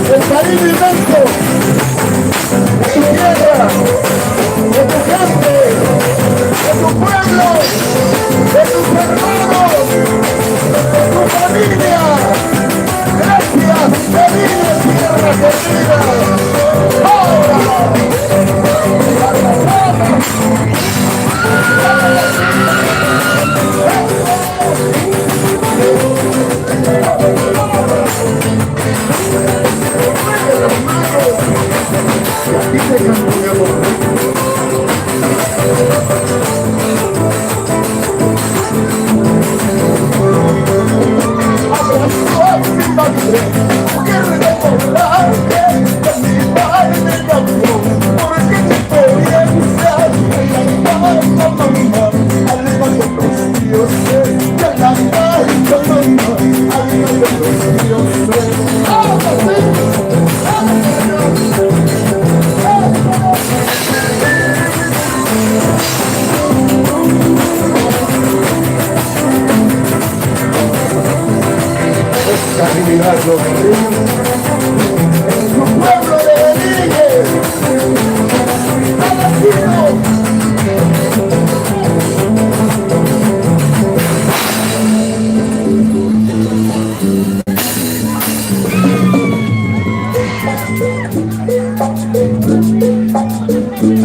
El cariño inmenso de tu tierra, de tu gente, de tu pueblo, de tus hermanos, de tu familia. Gracias, querida tierra querida. ¡Ahora!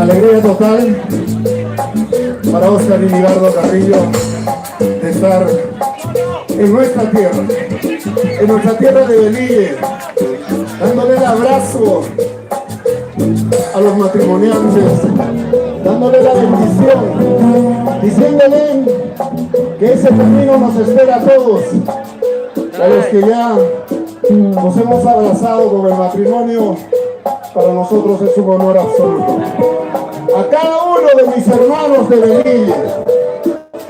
Alegría total para Oscar Iribardo Carrillo de estar en nuestra tierra de Velille, dándole el abrazo a los matrimoniantes, dándole la bendición, diciéndole que ese camino nos espera a todos, a los que ya nos hemos abrazado con el matrimonio. Para nosotros es un honor absoluto. A cada uno de mis hermanos de Velille,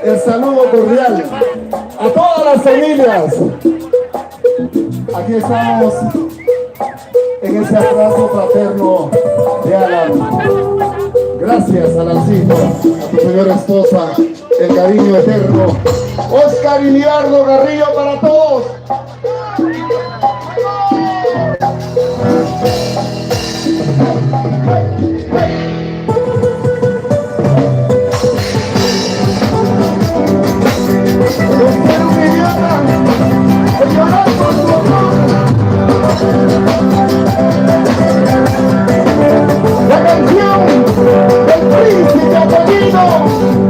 el saludo cordial. A todas las familias. Aquí estamos en ese abrazo fraterno de Alan. Gracias, Alancito, a tu señora esposa, el cariño eterno. Oscar Iribardo Carrillo para todos. La canción del príncipe Apollo.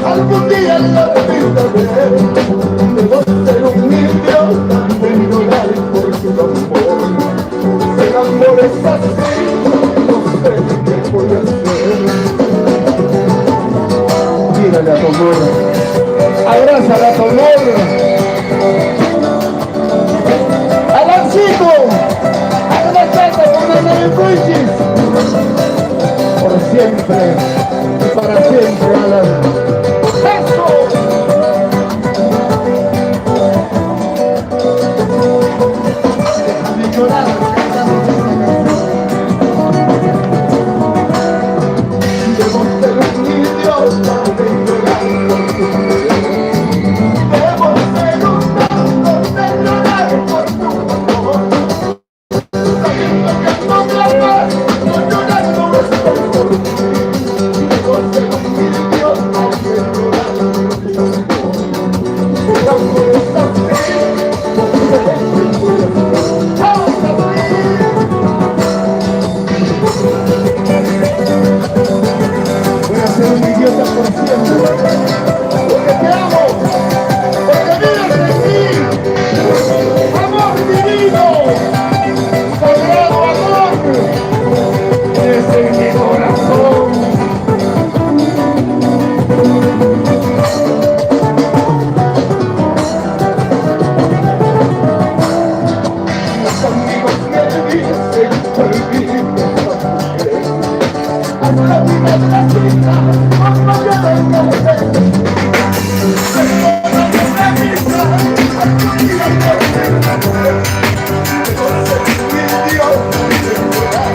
Algún día la vida debo ser un niño. abrázale a tu amor. Abrázale a tu amor. Alancito, abrázate con el Maricuichis. Por siempre y para siempre, Alan. ¡Eso! Déjame llorar cantando esta canción. Debo ser un idiota de llorar por tu mujer. Debo ser un tonto de llorar por tu amor. Sabiendo que no me amas, no llorando estoy por ti. Debo ser un idiota de llorar por tu amor. El amor es así, como se ve en tu corazón. Voy a ser un idiota por siempre, porque te amo, porque vives en mí, amor divino, sagrado amor, es en mi corazón. Los amigos me dicen prohibir esta mujer. Hasta la vida de la cita, no me venga a ver. Perdóname la vida, hasta la vida de la mujer. Debo ser un idiota de llorar.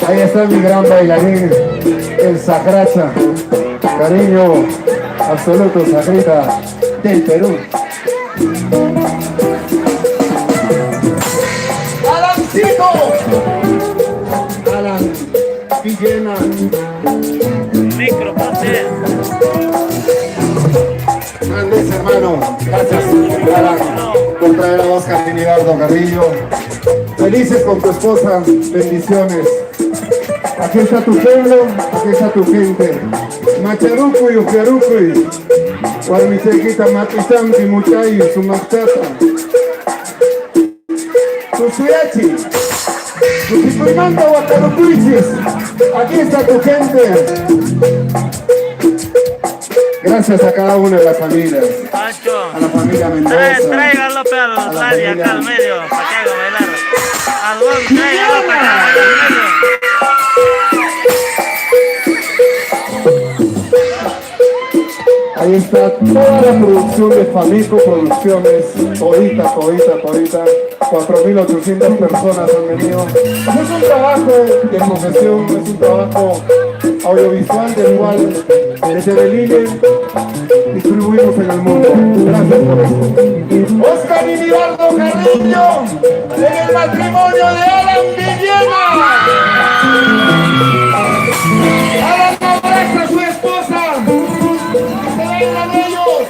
Ahí está mi gran bailarín, el Sacracha. Cariño absoluto, Sagrita del Perú. ¡Alancito! Alan, Villena. Micro, pase. Andrés, hermano, gracias, Alan, por traer a Oscar Ginibardo Carrillo. Felices con tu esposa, bendiciones. Aquí está tu pueblo, aquí está tu gente. Macharucuy, Ujiarucuy, Guarmisequita, Matisanti, Muchayi, Sumactata, Susuyachi, Susipuimanta, Huacarucuichis. Aquí está tu gente. Gracias a cada una de las familias. Pancho, A la familia Mendoza. tráigalo, pero a la Lali, acá familia- al medio, para que haga bailar. Al gol, tráigalo para acá, al medio. Ahí Ahí está toda la producción de Fameco Producciones, todita, 4.800 personas han venido. No es un trabajo de profesión, es un trabajo audiovisual del cual desde Belille distribuimos en el mundo. Gracias por esto. Oscar y Libardo Carrillo en el matrimonio de Alan Villena. Alan abraza a su esposa. Que se vengan ellos.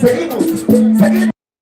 Seguimos.